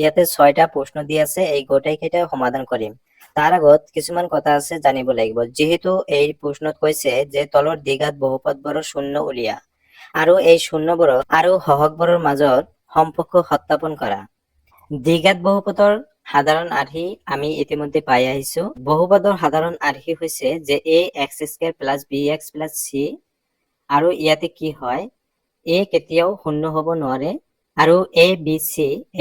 ইয়াতে 6টা প্ৰশ্ন দি আছে, এই গোটেইকেইটা সমাধান কৰিম। তাৰ আগত কিছুমান কথা আছে জানিব লাগিব। যেহেতু এই প্ৰশ্নত কৈছে যে তলৰ দ্বিঘাত বহুপদবোৰৰ শূন্য উলিয়া আৰু এই শূন্যবোৰৰ আৰু সহগবোৰৰ মাজত সম্পৰ্ক সত্যাপন কৰা। দ্বিঘাত বহুপদৰ সাধাৰণ আৰ্হি আমি ইতিমধ্যে পাই আহিছো। বহুপদৰ সাধাৰণ আৰ্হি হৈছে যে ax² + bx + c, আৰু ইয়াতে কি হয়, a কেতিয়াও শূন্য হ'ব নোৱাৰে, আৰু a b c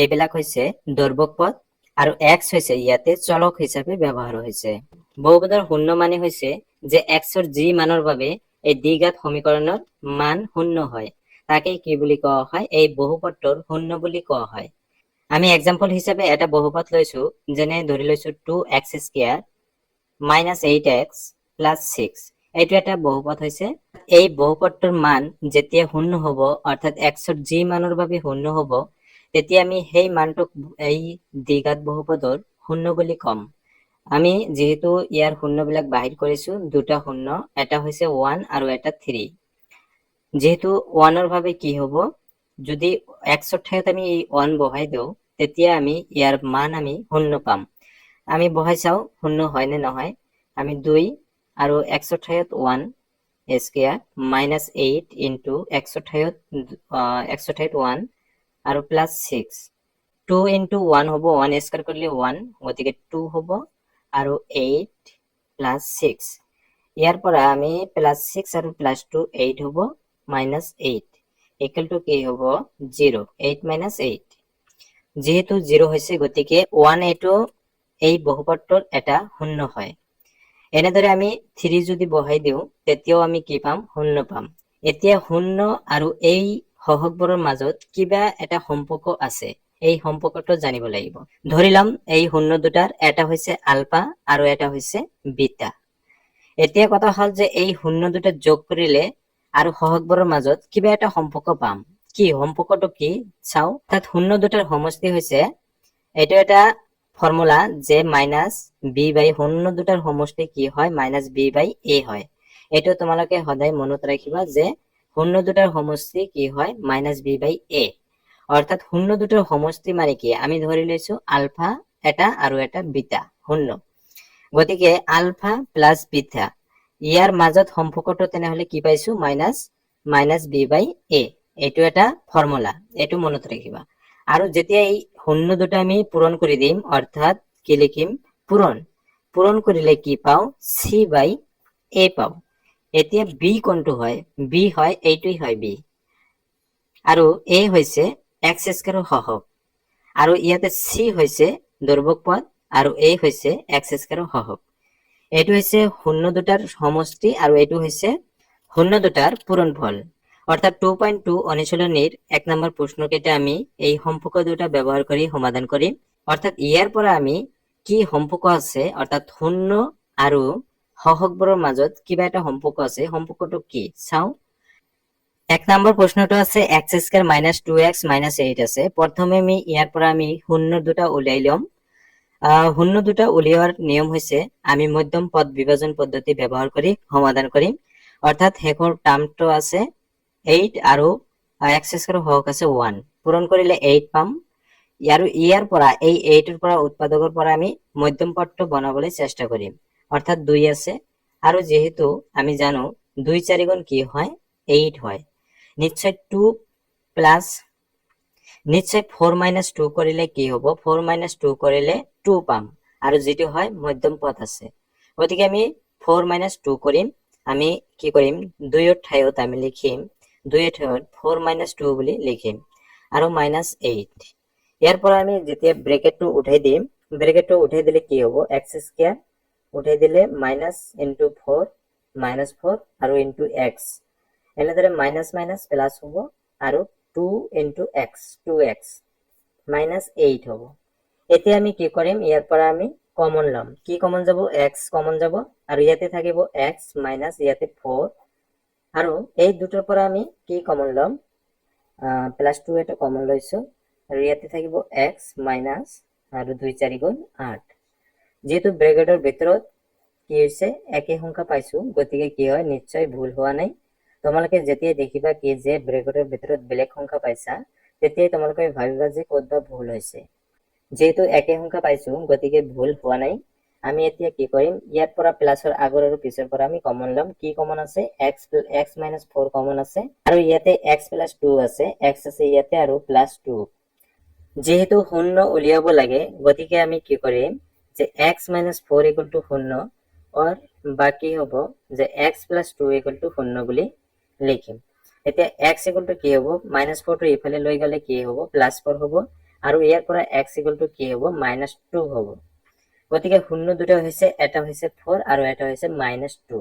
এইবিলাক হৈছে দৈৰ্ঘ্যক পদ, আৰু x হৈছে ইয়াতে চলক হিচাপে ব্যৱহাৰ হৈছে। বহুপদৰ শূন্য মানে হৈছে যে x ৰ যি মানৰ বাবে এই দ্বিঘাত সমীকৰণৰ মান শূন্য হয়, তাকে কি বুলি কোৱা হয়, এই বহুপদটোৰ শূন্য বুলি কোৱা হয়। আমি এক্সাম্পল হিচাপে এটা বহুপদ লৈছো, যেনে ধৰি লৈছো 2x² - 8x + 6। এইটো এটা বহুপদ হৈছে। এই বহুপদটোৰ মান যেতিয়া শূন্য হ'ব, অৰ্থাৎ x ৰ যি মানৰ বাবে শূন্য হ'ব, তেতিয়া আমি সেই মানটোক এই দ্বিঘাত বহুপদৰ শূন্য বুলি কম। আমি যেহেতু ইয়াৰ শূন্যবিলাক বাহিৰ কৰিছো, দুটা শূন্য, এটা হৈছে 1 আৰু এটা 3। যেহেতু 1 ৰ বাবে কি হ'ব, যদি x ৰ ঠাইত আমি এই 1 বহাই দিওঁ, তেতিয়া আমি ইয়াৰ মান আমি শূন্য পাম। আমি বহাই চাওঁ শূন্য হয় নে নহয়। আমি 2 আৰু x ৰ ঠাইত 1 স্কয়াৰ -8 ইনটু x ৰ ঠাইত 1 আৰু +6। 2 ইনটু 1 হ'ব, 1 স্কয়াৰ কৰিলে 1, গতিকে 2 হ'ব, আৰু 8 + 6। ইয়াৰ পৰা আমি +6 আৰু +2 8 হ'ব, -8 ইকুৱেল টু কি হ'ব, 0। 8 - 8, যেহেতু 0 হৈছে, গতিকে 1 এইটো এই বহুপদটোৰ এটা শূন্য হয়। এনেদৰে আমি 3 যদি বহাই দিওঁ, তেতিয়াও আমি কি পাম, শূন্য পাম। এতিয়া শূন্য আৰু এই সহগবোৰৰ মাজত কিবা এটা সম্পৰ্ক আছে, এই সম্পৰ্কটো জানিব লাগিব। ধৰিলাম এই শূন্য দুটাৰ এটা হৈছে আলফা আৰু এটা হৈছে বিটা। এতিয়া কথা হ'ল যে এই শূন্য দুটা যোগ কৰিলে আৰু সহগবোৰৰ মাজত কিবা এটা সম্পৰ্ক পাম। কি সম্পৰ্কটো কি চাও। তাত শূন্য দুটাৰ সমষ্টি হৈছে, এইটো এটা ফৰ্মুলা যে -b/ শূন্য দুটাৰ সমষ্টি কি হয়, -b/a হয়। এইটো তোমালোকে সদায় মনত ৰাখিবা যে শূন্য দুটাৰ সমষ্টি কি হয়, -b/a। অৰ্থাৎ শূন্য দুটাৰ সমষ্টি মানে কি, আমি ধৰি লৈছো আলফা এটা আৰু এটা বিটা শূন্য, গতিকে আলফা প্লাস বিটা, ইয়াৰ মাজত সম্পৰ্কটো তেনেহলে কি পাইছো, -b/a। এইটো এটা ফৰ্মুলা, এইটো মনত ৰাখিবা। আৰু যেতিয়া এই শূন্য দুটা আমি পূৰণ কৰি দিম, অৰ্থাৎ কি লিখিম, পূৰণ কৰিলে কি পাও, c/a পাও। এতিয়া b কোনটো হয়, b হয়, এইটোই হয় b, আৰু a হৈছে x² সহগ, আৰু ইয়াতে c হৈছে দৈৰ্ঘ্যক পদ, আৰু a হৈছে x² সহগ। এইটো হৈছে শূন্য দুটাৰ সমষ্টি, আৰু এইটো হৈছে শূন্য দুটাৰ পূৰণফল। অৰ্থাৎ 2.2 অনুশীলনীৰ 1 নম্বৰ প্ৰশ্নকেইটা আমি এই সম্পৰ্ক দুটা ব্যৱহাৰ কৰি সমাধান কৰিম। অৰ্থাৎ ইয়াৰ পৰা আমি কি সম্পৰ্ক আছে, অৰ্থাৎ শূন্য আৰু সহগবোৰৰ মাজত কিবা এটা সম্পৰ্ক আছে, সম্পৰ্কটো কি চাও। 1 নম্বৰ প্ৰশ্নটো আছে x² - 2x - 8 আছে। প্ৰথমে আমি ইয়াৰ পৰা আমি শূন্য দুটা উলিয়াই লম। শূন্য দুটা উলিওৱাৰ নিয়ম হৈছে, আমি মধ্যম পদ বিভাজন পদ্ধতি ব্যৱহাৰ কৰি সমাধান কৰিম। অৰ্থাৎ শেষৰ টাৰ্মটো আছে 8 আৰু x² সহগ আছে 1, পূৰণ কৰিলে 8 পাম। আৰু ইয়াৰ পৰা এই 8 ৰ পৰা উৎপাদকৰ পৰা আমি মধ্যম পদটো বনাবলৈ চেষ্টা কৰিম, অৰ্থাৎ 2 আছে। আৰু যেহেতু আমি জানো 2 × 4 = কি হয়, 8 হয়। নিশ্চয় 4 - 2 কৰিলে কি হ'ব, 4 - 2 কৰিলে 2 পাম, আৰু যেটো হয় মধ্যম পদ আছে, গতিকে আমি 4 - 2 কৰিম। আমি কি কৰিম, 2 ৰ ঠাইত আমি লিখিম, 2 ৰ ঠাইত 4 - 2 বুলি লিখিম, আৰু -8। ইয়াৰ পৰা আমি যেতিয়া ব্ৰেকেটটো উঠাই দিম, ব্ৰেকেটটো উঠাই দিলে কি হ'ব, x² উঠাই দিলে -4 -4 আৰু * x, এনেদৰে মাইনাছ প্লাছ হ'ব, আৰু 2 × x 2x -8 হ'ব। এতিয়া আমি কি কৰিম, ইয়াৰ পৰা আমি কমন লম। কি কমন যাব, x কমন যাব, আৰু ইয়াতে থাকিব x মাইনাছ ইয়াতে 4, আৰু এই দুটাৰ পৰা আমি কি কমন লম, +2 এটা কমন লৈছো, আৰু ইয়াতে থাকিব x মাইনাছ, আৰু 2 × 4 = 8। যেহেতু ব্ৰেকেটৰ ভিতৰত কি হৈছে, একে সংখ্যা পাইছো, গতিকে কি হয়, নিশ্চয় ভুল হোৱা নাই। তোমালোকে যেতিয়া দেখিবা কি যে ব্ৰেকেটৰ ভিতৰত বেলেগ সংখ্যা পাইছা, তেতিয়াই তোমালোকে ভাবিবা যে ক'ত বা ভুল হৈছে। যেহেতু একে সংখ্যা পাইছো গতিকে ভুল হোৱা নাই। আমি এতিয়া কি কৰিম, ইয়াৰ পৰা প্লাছৰ আগৰ আৰু পিছৰ পৰা আমি কমন ল'ম। কি কমন আছে, x মাইনাছ 4 কমন আছে, আৰু ইয়াতে x প্লাছ 2 আছে, x আছে ইয়াতে আৰু প্লাছ 2। যেহেতু শূন্য উলিয়াব লাগে গতিকে আমি কি কৰিম যে x মাইনাছ 4 ইকুৱেল টু 0 और বাকি হ'ব যে x প্লাছ 2 ইকুৱেল টু 0 বুলি লিখিম। এতিয়া x ইকুৱেল টু কি হ'ব, মাইনাছ 4 টো ইফালে লৈ গ'লে কি হ'ব, প্লাছ 4 হ'ব, আৰু ইয়াৰ পৰা x ইকুৱেল টু কি হ'ব, মাইনাছ 2 হ'ব। গতিকে শূন্য দুটা হৈছে, এটা হৈছে 4 আৰু এটা হৈছে মাইনাছ 2।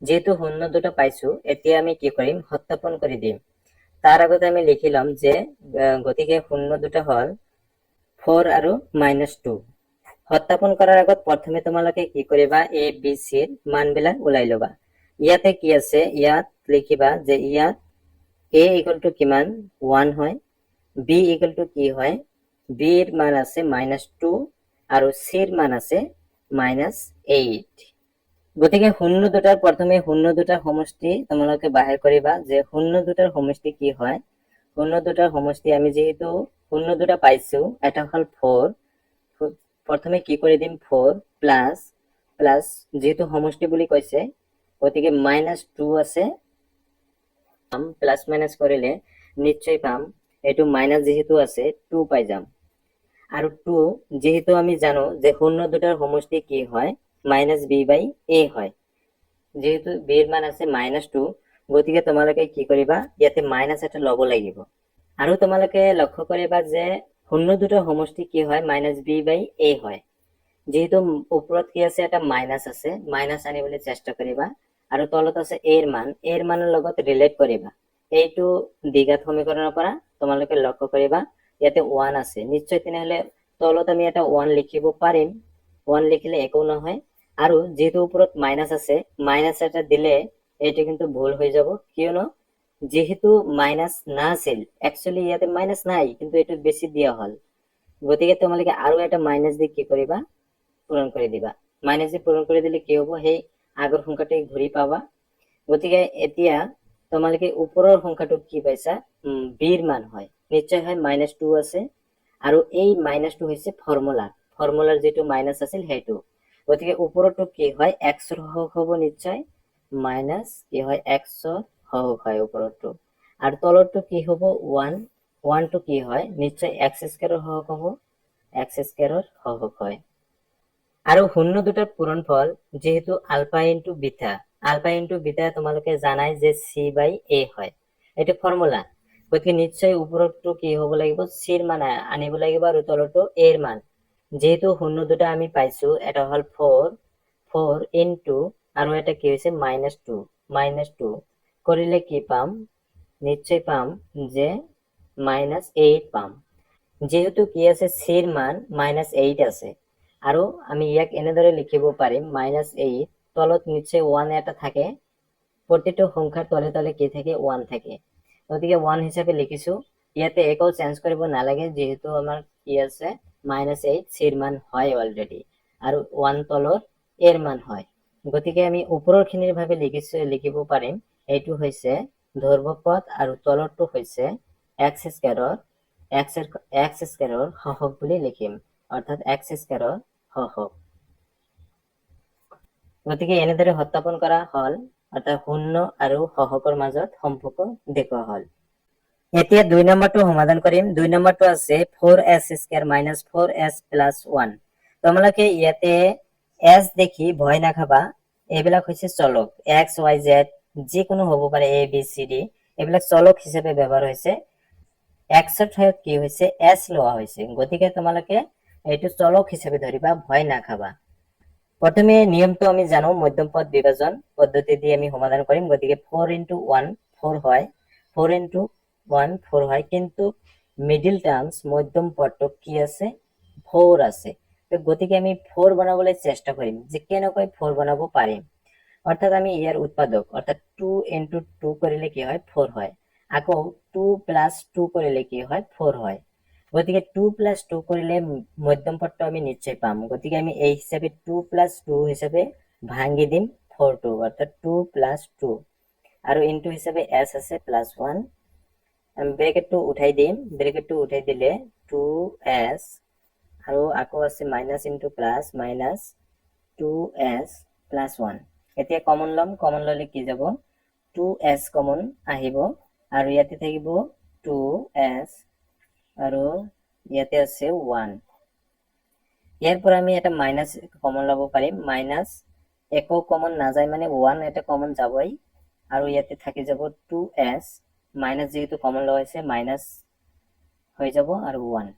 যেহেতু শূন্য দুটা পাইছো এতিয়া আমি কি কৰিম, সত্যাপন কৰি দিম। তাৰ আগতে আমি লিখি ল'ম যে গতিকে শূন্য দুটা হ'ল 4 আৰু মাইনাছ 2। সত্যাপন কৰাৰ আগত প্ৰথমে তোমালোকে কি কৰিবা, a b c ৰ মানবিলাক ওলাই ল'বা। ইয়াতে কি আছে, ইয়াত লিখিবা যে ইয়াত a ইকুৱেল টু কিমান, 1 হয়, b ইকুৱেল টু কি হয়, b ৰ মান আছে মাইনাছ 2 আৰু c ৰ মান আছে মাইনাছ 8। গতিকে শূন্য দুটাৰ প্ৰথমে শূন্য দুটাৰ সমষ্টি তোমালোকে বাহিৰ কৰিবা যে শূন্য দুটাৰ সমষ্টি কি হয়। শূন্য দুটাৰ সমষ্টি আমি যেহেতু শূন্য দুটা পাইছো, এটা হ'ল 4, প্ৰথমে কি কৰি দিম 4 প্লাছ প্লাছ, যেহেতু সমষ্টি বুলি কৈছে গতিকে মাইনাছ 2 আছে, প্লাছ মাইনাছ কৰিলে নিশ্চয় পাম, এইটো মাইনাছ যেহেতু আছে 2 পাই যাম। আৰু 2 যেহেতু আমি জানো যে শূন্য দুটাৰ সমষ্টি কি হয়, মাইনাছ b বাই a হয়। যেহেতু b ৰ মান আছে মাইনাছ 2 গতিকে তোমালোকে কি কৰিবা, ইয়াতে মাইনাছ এটা ল'ব লাগিব। আৰু তোমালোকে লক্ষ্য কৰিবা যে শূন্য দুটাৰ সমষ্টি কি হয়, মাইনাছ b বাই a হয়। যেহেতু ওপৰত কি আছে, এটা মাইনাছ আছে, মাইনাছ আনিবলৈ চেষ্টা কৰিবা, আৰু তলত আছে a ৰ মান, a ৰ মানৰ লগত ৰিলেট কৰিবা। এইটো দ্বিঘাত সমীকৰণৰ পৰা তোমালোকে লক্ষ্য কৰিবা ইয়াতে 1 আছে, নিশ্চয় তেনেহলে তলত আমি এটা 1 লিখিব পাৰিম। 1 লিখিলে একো নহয়, আৰু যেহেতু ওপৰত মাইনাছ আছে, মাইনাছ এটা দিলে এইটো কিন্তু ভুল হৈ যাব, কিয়নো যেহেতু মাইনাছ নাছিল, একচুৱেলি ইয়াতে মাইনাছ নাই কিন্তু এইটো বেছি দিয়া হ'ল, গতিকে তোমালোকে আৰু এটা মাইনাছ দি কি কৰিবা, পূৰণ কৰি দিবা। মাইনাছ দি পূৰণ কৰি দিলে কি হ'ব, সেই আগৰ সংখ্যাটো ঘূৰি পাবা। গতিকে এতিয়া তোমালোকে ওপৰৰ সংখ্যাটো কি পাইছা, b ৰ মান হয়, নিশ্চয় হয় মাইনাছ 2 আছে, আৰু এই মাইনাছটো হৈছে ফৰ্মুলাৰ যিটো মাইনাছ আছিল সেইটো। গতিকে ওপৰতো কি হয়, x ৰ হওক হ'ব নিশ্চয়, মাইনাছ কি হয় x ৰ হওক হয় ওপৰতো, আৰু তলৰটো কি হ'ব 1 টো কি হয়, নিশ্চয় x স্কয়াৰৰ হওক হ'ব, x স্কয়াৰৰ হওক হয়। আৰু শূন্য দুটাৰ পূৰণফল যেহেতু alpha into beta, alpha into beta তোমালোকে জানাই যে c বাই a হয়, এইটো ফৰ্মুলা। গতিকে নিশ্চয় ওপৰতো কি হ'ব লাগিব, c ৰ মান আনিব লাগিব, আৰু তলতো a ৰ মান। যেহেতু শূন্য দুটা আমি পাইছো, এটা হ'ল 4 ইনটু আৰু এটা কি হৈছে মাইনাছ 2 কৰিলে কি পাম, নিশ্চয় পাম যে মাইনাছ 8 পাম। যেহেতু কি আছে, c ৰ মান মাইনাছ 8 আছে, আৰু আমি ইয়াক এনেদৰে লিখিব পাৰিম -8, তলত নিশ্চয় 1 এটা থাকে, প্ৰতিটো সংখ্যাৰ তলে তলে কি থাকে, 1 থাকে, গতিকে 1 হিচাপে লিখিছো। ইয়াতে একো চেঞ্জ কৰিব নালাগে, যেহেতু আমাৰ কি আছে -8 c ৰ মান হয় অলৰেডি, আৰু 1 তলৰ a ৰ মান হয়। গতিকে আমি ওপৰৰ খিনিৰ ভাবে লিখিব পাৰিম, এইটো হৈছে ধ্ৰুৱপদ আৰু তলৰটো হৈছে x স্কয়াৰৰ হৰক বুলি লিখিম, অৰ্থাৎ x স্কয়াৰৰ হৰক। গতিকে এনেদৰে সত্যাপন কৰা হল, অৰ্থাৎ শূন্য আৰু হৰকৰ মাজত সম্পৰ্ক দেখুওৱা হল। এতিয়া 2 নম্বৰটো সমাধান কৰিম। 2 নম্বৰটো আছে 4s square minus 4s plus 1। তোমালোকে ইয়াতে s দেখি ভয় নাখাবা, এইবিলাক হৈছে চলক, x y z যিকোনো হ'ব পাৰে, a b c d, এইবিলাক চলক হিচাপে ব্যৱহাৰ হৈছে। x ৰ ঠাইত কি হৈছে, s লোৱা হৈছে, গতিকে তোমালোকে এইটো চলক হিচাপে ধৰিবা, ভয় নাখাবা। প্ৰথমে নিয়মটো আমি জানো, মধ্যম পদ বিভাজন পদ্ধতি দি আমি সমাধান কৰিম। গতিকে 4 ইনটু 1 4 হয়, 4 ইনটু 1 4 হয়, কিন্তু মিডিল টাৰ্মছ মধ্যম পদটো কি আছে, 4 আছে। গতিকে আমি 4 বনাবলৈ চেষ্টা কৰিম যে কেনেকৈ 4 বনাব পাৰিম। অৰ্থাৎ আমি ইয়াৰ উৎপাদক, অৰ্থাৎ 2 ইনটু 2 কৰিলে কি হয়, 4 হয়, আকৌ 2 প্লাছ 2 কৰিলে কি হয়, 4 হয়। গতিকে 2 প্লাছ 2 কৰিলে মধ্যম পদটো আমি নিশ্চয় পাম, গতিকে আমি এই হিচাপে 2 প্লাছ 2 হিচাপে ভাঙি দিম 4টো, অৰ্থাৎ 2 প্লাছ 2, আৰু ইনটু হিচাপে s আছে প্লাছ 1, ব্ৰেকেটটো উঠাই দিম, ব্ৰেকেটটো উঠাই দিলে 2s আৰু আকৌ আছে minus into plus minus 2s plus 1। এতিয়া কমন ল'ম, কমন ল'লে কি যাব, 2s কমন আহিব আৰু ইয়াতে থাকিব 2s আৰু ইয়াতে আছে 1। ইয়াৰ পৰা আমি এটা মাইনাছ কমন ল'ব পাৰিম, মাইনাছ একো কমন নাযায় মানে 1 এটা কমন যাবই আৰু ইয়াতে থাকি যাব 2s, মাইনাছ যেহেতু কমন লোৱা হৈছে মাইনাছ হৈ যাব আৰু 1।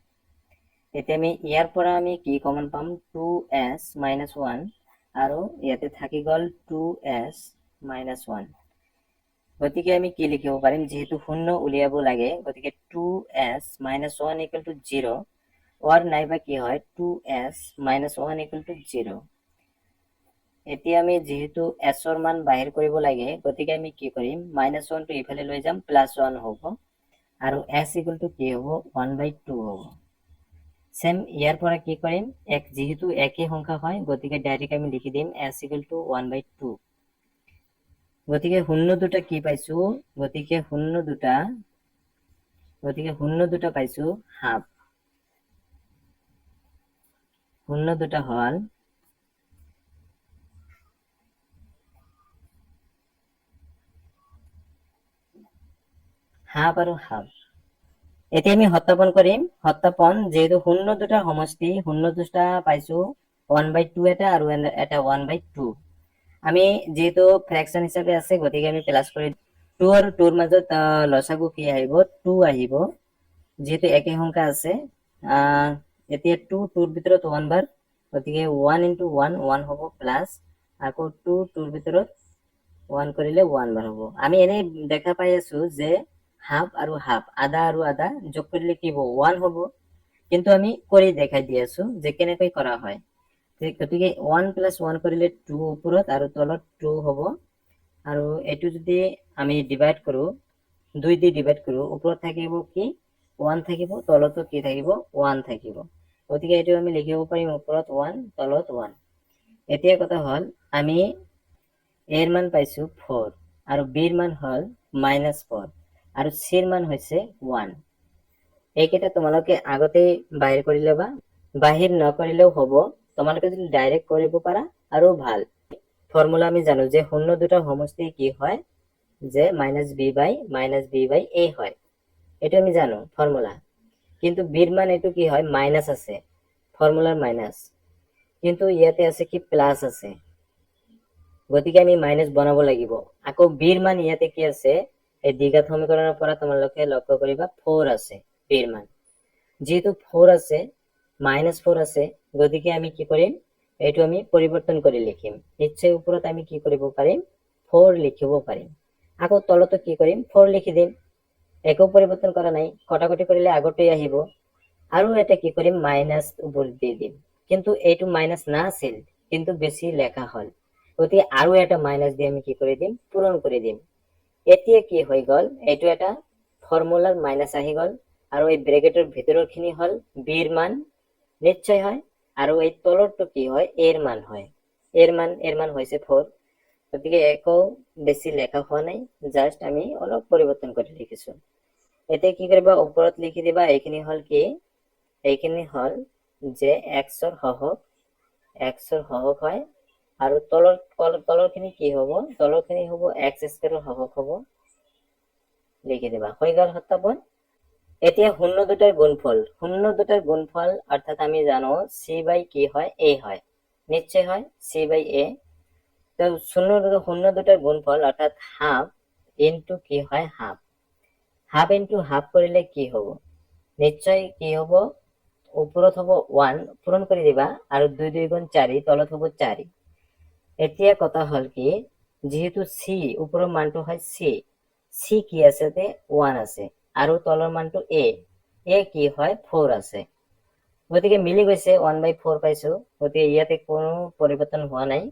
এতিয়া আমি ইয়াৰ পৰা আমি কি কমন পাম, 2s মাইনাছ 1 আৰু ইয়াতে থাকি গ'ল 2s মাইনাছ 1। গতিকে আমি কি লিখিব পাৰিম, যেহেতু শূন্য উলিয়াব লাগে গতিকে 2s minus 1 equal to 0, or নাইবা কি হয় 2s মাইনাছ 1 ইকুৱেল টু 0। এতিয়া আমি যেহেতু s ৰ মান বাহিৰ কৰিব লাগে গতিকে আমি কি কৰিম, মাইনাছ 1 টো ইফালে লৈ যাম, প্লাছ 1 হ'ব আৰু s ইকুৱেল টু কি হ'ব, 1/2 হ'ব। সেম ইয়াৰ পৰা কি কৰিম, যেহেতু একেই সংখ্যা হয় গতিকে ডাইৰেক্ট আমি লিখি দিম s ইকুৱেল টু 1/2। গতিকে শূন্য দুটা কি পাইছো, গতিকে শূন্য দুটা পাইছো হাফ। শূন্য দুটা হল হাফ আৰু হাফ। এতিয়া আমি সত্যাপন কৰিম, সত্যাপন যেহেতু শূন্য দুটাৰ সমষ্টি, শূন্য দুটা পাইছো 1/2 এটা আৰু এটা 1/2। আমি যেহেতু ফ্ৰেকশন হিচাপে আছে গতিকে আমি প্লাস কৰি 2 আৰু 2 ৰ মাজত লসাগু কি আহিব, 2 আহিব, যেহেতু একে সংখ্যা আছে। এতিয়া 2 2 ৰ ভিতৰত 1 বাৰ গতিকে 1 ইনটু 1 1 হ'ব প্লাস আকৌ 2 2 ৰ ভিতৰত 1 কৰিলে 1 বাৰ হ'ব। আমি এনে দেখা পাই আছো যে হাফ আৰু হাফ, আধা আৰু আধা যোগ কৰিলে কি হ'ব, 1 হ'ব, কিন্তু আমি কৰি দেখাই দি আছো যে কেনেকৈ কৰা হয়। গতিকে 1 প্লাস 1 কৰিলে 2 ওপৰত আৰু তলত 2 হ'ব আৰু এটো যদি আমি ডিভাইড কৰো, 2 দি ডিভাইড কৰো, ওপৰত থাকিব কি 1 থাকিব, তলতো কি থাকিব 1 থাকিব। গতিকে এটো আমি লিখিব পাৰিম ওপৰত 1 তলত 1। এতিয়া কথা হল আমি এৰ মান পাইছো 4 আৰু বিৰ মান হল -4 আৰু চিৰ মান হৈছে 1। এইকেইটা তোমালোকে আগতে বাহিৰ কৰি ল'বা, বাহিৰ নকৰিলেও হ'ব, তোমালোকে যদি ডাইৰেক্ট কৰিব পাৰা আৰু ভাল। ফৰ্মুলা আমি জানো যে শূন্য দুটাৰ সমষ্টি কি হয়, যে -b/a হয়, এইটো আমি জানো ফৰ্মুলা। কিন্তু বিৰ মান এইটো কি হয়, মাইনাস আছে, ফৰ্মুলাৰ মাইনাস, কিন্তু ইয়াতে আছে কি প্লাস আছে, গতিকে আমি মাইনাস বনাব লাগিব। আকৌ বিৰ মান ইয়াতে কি আছে, এই দ্বিঘাত সমীকৰণৰ পৰা তোমালোকে লক্ষ্য কৰিবা 4 আছে বিৰ মান, যেহেতু 4 আছে -4 আছে গতিকে আমি কি কৰিম, এইটো আমি পৰিৱৰ্তন কৰি লিখিম। নিশ্চয় ওপৰত আমি কি কৰিব পাৰিম, 4 লিখিব পাৰিম। আকৌ তলতো কি কৰিম, 4 লিখি দিম, একো পৰিৱৰ্তন কৰা নাই, কটাকটি কৰিলে আগতেই আহিব। আৰু এটা কি কৰিম, মাইনাস ওপৰত দি দিম, কিন্তু এইটো মাইনাস না আছিল কিন্তু বেছি লেখা হল গতিকে আৰু এটা মাইনাস দিয়ে আমি কি কৰি দিম, পূৰণ কৰি দিম। এতিয়া কি হৈ গল, এইটো এটা ফৰ্মুলাৰ মাইনাস আহি গল আৰু এই ব্ৰেকেটৰ ভিতৰৰ খিনি হল বিৰ মান নিশ্চয় হয় আৰু এই তলৰটো কি হয়, এৰ মান হয়। এৰ মান হৈছে 4, গতিকে একো বেছি লেখা হোৱা নাই, জাস্ট আমি অলপ পৰিৱৰ্তন কৰি লিখিছো। এতিয়া কি কৰিবা, ওপৰত লিখি দিবা এইখিনি হল কি, এইখিনি হল যে x ৰ সহগ হয় আৰু তলৰখিনি কি হ'ব, তলৰখিনি হ'ব x স্কয়াৰৰ সহগ হ'ব, লিখি দিবা, হৈ গল সত্যাপন। এতিয়া শূন্য দুটাৰ গুণফল অৰ্থাৎ আমি জানো c বাই কি হয়, a হয়, নিশ্চয় হয় c বাই a। তো শূন্য দুটাৰ গুণফল অৰ্থাৎ হাফ ইনটু কি হয়, হাফ ইনটু হাফ কৰিলে কি হ'ব, নিশ্চয় কি হ'ব, ওপৰত হ'ব 1, পূৰণ কৰি দিবা আৰু 2 2 গুণ 4, তলত হ'ব 4। এতিয়া কথা হল কি, যেহেতু c ওপৰৰ মানটো হয় c কি আছে, 1 আছে আৰু তলৰ মানটো a কি হয় 4 আছে, গতিকে মিলি গৈছে, 1/4 পাইছো। গতিকে ইয়াতে কোনো পৰিৱৰ্তন হোৱা নাই,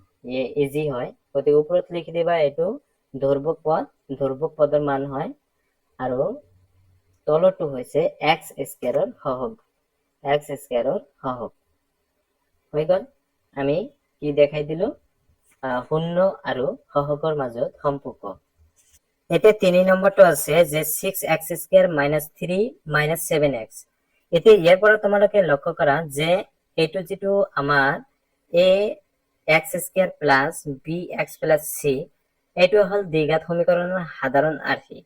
ইজি হয়, গতিকে ওপৰত লিখি দিবা এইটো ধ্ৰুৱক পদৰ মান হয় আৰু তলৰটো হৈছে x স্কয়াৰৰ সহগ, হৈ গল। আমি কি দেখাই দিলো, শূন্য আৰু সহগৰ মাজত সম্পৰ্ক। এতিয়া 3 নম্বৰটো আছে যে 6x² - 3 - 7x, এতিয়া ইয়াৰ পৰা তোমালোকে লক্ষ্য কৰা যে এইটো যিটো আমাৰ a x square plus b x plus c এইটো হল দ্বিঘাত সমীকৰণৰ সাধাৰণ আৰ্হি,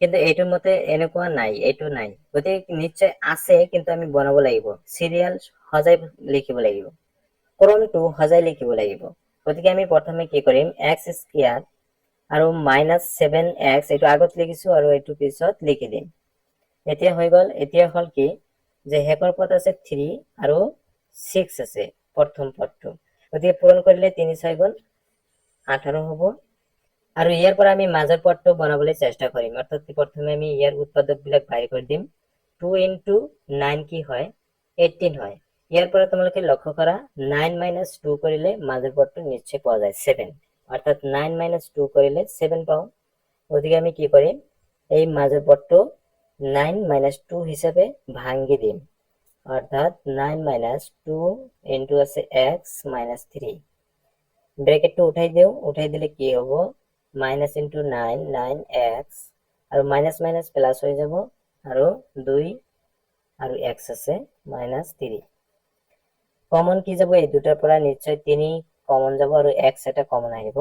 কিন্তু এইটোৰ মতে এনেকুৱা নাই, এইটো নাই। গতিকে নিশ্চয় আছে, কিন্তু আমি বনাব লাগিব, সিরিয়াল সজাই লিখিব লাগিব, ক্ৰমটো সজাই লিখিব লাগিব। গতিকে আমি প্ৰথমে কি কৰিম, এক্স স্কয়াৰ আৰু মাইনাস 7x এইটো আগত লিখিছো আৰু এইটো পিছত লিখি দিম। এতিয়া হৈ গল। এতিয়া হল কি যে হেকৰ পদ আছে 3 আৰু 6 আছে প্ৰথম পদটো, গতিকে পূৰণ কৰিলে 3 6 গুণ 18 হ'ব। আৰু ইয়াৰ পৰা আমি মাজৰ পদটো বনাবলৈ চেষ্টা কৰিম, অৰ্থাৎ প্ৰথমে আমি ইয়াৰ উৎপাদক বিলাক বাহিৰ কৰি দিম। 2 into 9 কি হয়, 18 হয়। ইয়াৰ পৰা তোমালোকে লক্ষ্য কৰা 9 minus 2 কৰিলে মাজৰ পদটো নিশ্চয় পোৱা যায় 7, অৰ্থাৎ 9 minus 2 কৰিলে 7 পাও। গতিকে আমি কি কৰিম, এই মাজৰ পদটো 9 minus 2 হিসাবে ভাঙি দিম, অর্থাৎ 9 minus 2 into আছে x minus 3, ব্র্যাকেটটো উঠাই দিও, উঠাই দিলে কি হ'ব, minus into 9 9x আৰু মাইনাস মাইনাস প্লাস হৈ যাব, আৰু 2 আৰু x আছে minus 3। কমন কি যাব, এই দুটাৰ পৰা নিশ্চয় 3 কমন যাব আৰু x এটা কমন আহিব।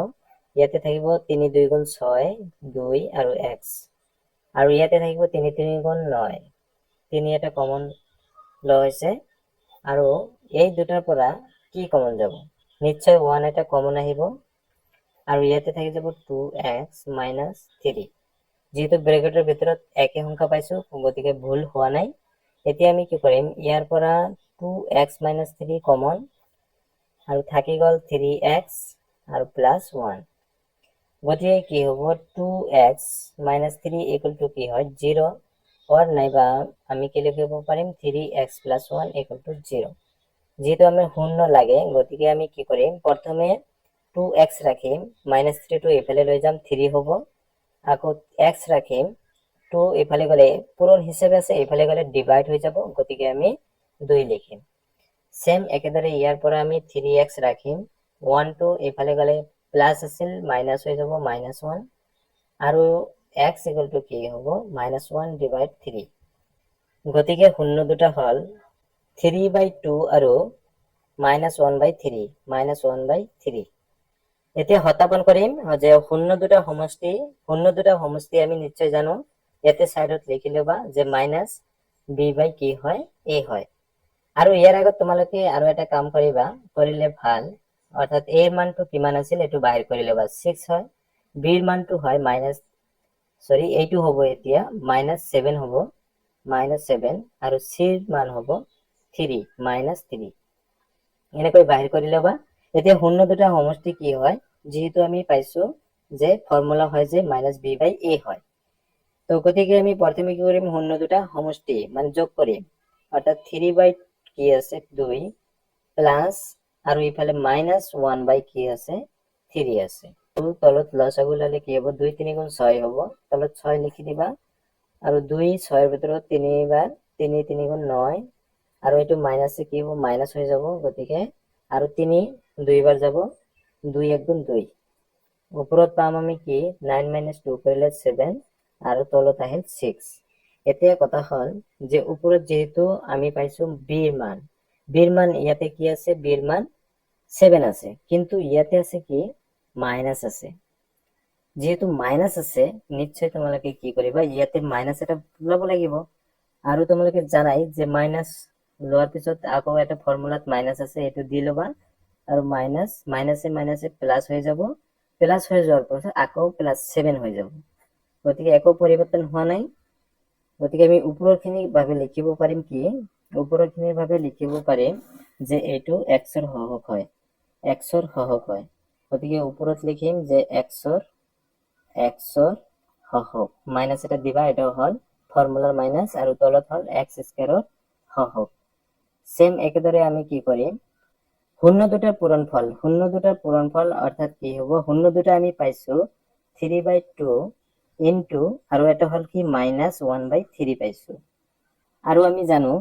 ইয়াতে থাকিব 3 2 গুণ 6 2 আৰু x, আৰু ইয়াতে থাকিব 3 3 গুণ 9, 3 এটা কমন ল হৈছে, আৰু এই দুটাৰ পৰা কি কমন যাব, নিশ্চয় 1 এটা কমন আহিব, আৰু ইয়াতে থাকি যাব 2x minus 3। যেহেতু ব্ৰেকেটৰ ভিতৰত একে সংখ্যা পাইছো, গতিকে ভুল হোৱা নাই। এতিয়া আমি কি কৰিম, ইয়াৰ পৰা 2x minus 3 কমন, আৰু থাকি গল 3x আৰু প্লাস 1। গতিকে কি হ'ব, 2x minus 3 equal to কি হয় 0, or নাইবা আমি কি লিখিব পাৰিম 3x plus 1 equal to 0। যেহেতু আমি শূন্য লাগে, গতিকে আমি কি কৰিম, প্ৰথমে 2x রাখিম, minus 3 টো এফালে লৈ যাম, 3 হ'ব, আকৌ x রাখিম, 2 এফালে গলে পূরণ হিসাবে আছে, এফালে গলে ডিভাইড হৈ যাব, গতিকে আমি 2 লিখিম। সেম একেদৰে ইয়াৰ পৰা আমি 3x রাখিম, 1 টো এফালে গলে প্লাস আছিল মাইনাস হৈ যাব -1, আৰু x equal to কি হ'ব -1 ডিভাইড 3। গতিকে শূন্য দুটা হল 3/2 আৰু -1/3, -1/3। এতিয়া সত্যাপন কৰিম যে শূন্য দুটা সমষ্টি আমি নিশ্চয় জানো, ইয়াতে সাইডত লিখি লবা যে মাইনাস b বাই কি হয় a হয়। আৰু ইয়াৰ আগত তোমালোকে আৰু এটা কাম কৰিবা, কৰিলে ভাল, অৰ্থাৎ a ৰ মানটো কিমান আছিল এটো বাহিৰ কৰি লবা, 6 হয়। b ৰ মানটো হয় এইটো হ'ব এতিয়া -7 হ'ব, -7, আৰু c ৰ মান হ'ব 3 -3, এনেকৈ বাহিৰ কৰি লবা। এতিয়া শূন্য দুটা সমষ্টি কি হয়, যেহেতু আমি পাইছো যে ফৰ্মুলা হয় যে -b/a হয়, তো গতিকে আমি প্ৰথমে কি কৰিম, শূন্য দুটা সমষ্টি মানে যোগ কৰিম, অৰ্থাৎ 3 কি আছে 2 প্লাস, আৰু ইফালে -1 কি আছে 3 আছে। তো তলত লসাগু লালে কি হ'ব, 2 3 গুণ 6 হ'ব, তলত 6 লিখি দিবা, আৰু 2 6 ৰ ভিতৰত 3 বাৰ 3 3 গুণ 9, আৰু এইটো মাইনাসে কি হ'ব মাইনাস হৈ যাব, গতিকে আৰু 3 2 বাৰ যাব, 2 1 গুণ 2, ওপৰত পাম আমি কি 9 - 2 কৰিলে 7, আৰু তলত আহিল 6। এতিয়া কথা হল যে ওপৰত যেহেতু আমি পাইছো b ৰ মান ইয়াতে কি আছে, b ৰ মান 7 আছে, কিন্তু ইয়াতে আছে কি মাইনাস আছে। যেহেতু মাইনাস আছে, নিশ্চয় তোমালোকে কি কৰিবা, ইয়াতে মাইনাস এটা লব লাগিব, আৰু তোমালোকে জানাই যে মাইনাস লোৱাৰ পিছত আকৌ এটা ফৰ্মুলাত মাইনাস আছে, এইটো দি লবা, আৰু মাইনাসে প্লাস হৈ যাব, প্লাস হৈ যোৱাৰ পিছত আকৌ +7 হৈ যাব, গতিকে একো পৰিৱৰ্তন হোৱা নাই। গতিকে আমি ওপৰৰখিনি ভাবে লিখিব পাৰিম কি, ওপৰৰখিনিৰ ভাবে লিখিব পাৰিম যে এইটো x ৰ সহগ হয়, x ৰ সহগ হয়। গতিকে ওপৰত লিখিম যে x ৰ সহগ, মাইনাস এটা দিবা, এটা হল ফৰ্মুলাৰ মাইনাস, আৰু তলত হল x স্কয়াৰৰ সহগ। সেম একেদৰে আমি কি কৰিম, শূন্য দুটাৰ পূৰণফল, অৰ্থাৎ কি হ'ব, শূন্য দুটা আমি পাইছো 3/2 ইনটু, আৰু এটা হল কি -1/3 পাইছো। আৰু আমি জানো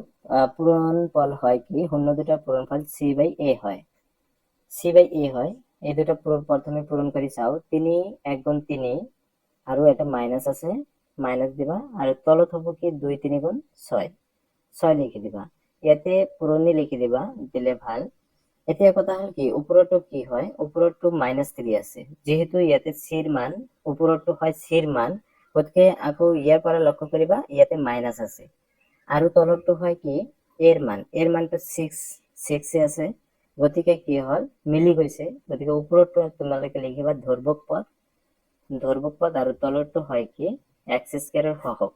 পূৰণফল হয় কি, শূন্য দুটাৰ পূৰণফল c/a হয়, এই দুটা প্ৰথমে পূৰণ কৰি চাও, 3 1 গুণ 3, আৰু এটা মাইনাস আছে, মাইনাস দিবা, আৰু তলত হ'ব কি 2 3 গুণ 6, 6 লিখি দিবা, ইয়াতে পুৰণি লিখি দিবা, দিলে ভাল। এতিয়া কথা হ'ল কি, ওপৰতো কি হয়, ওপৰতো -3 আছে, যিহেতু ইয়াতে চিৰ মান, ওপৰতো হয় চিৰ মান, গতিকে আকৌ ইয়াৰ পৰা লক্ষ্য কৰিবা ইয়াতে মাইনাছ আছে, আৰু তলৰটো হয় কি এৰ মান, এৰ মানটো 6 আছে, গতিকে কি হ'ল মিলি গৈছে, গতিকে ওপৰতো তোমালোকে লিখিবা ধ্ৰুৱক পদ আৰু তলৰটো হয় কি এক্স স্কয়াৰৰ হহক,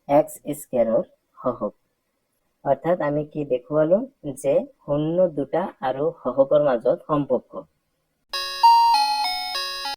এক্স স্কয়াৰৰ হহক। অৰ্থাৎ আমি কি দেখুৱালো যে শূন্য দুটা আৰু হহকৰ মাজত সম্পৰ্ক,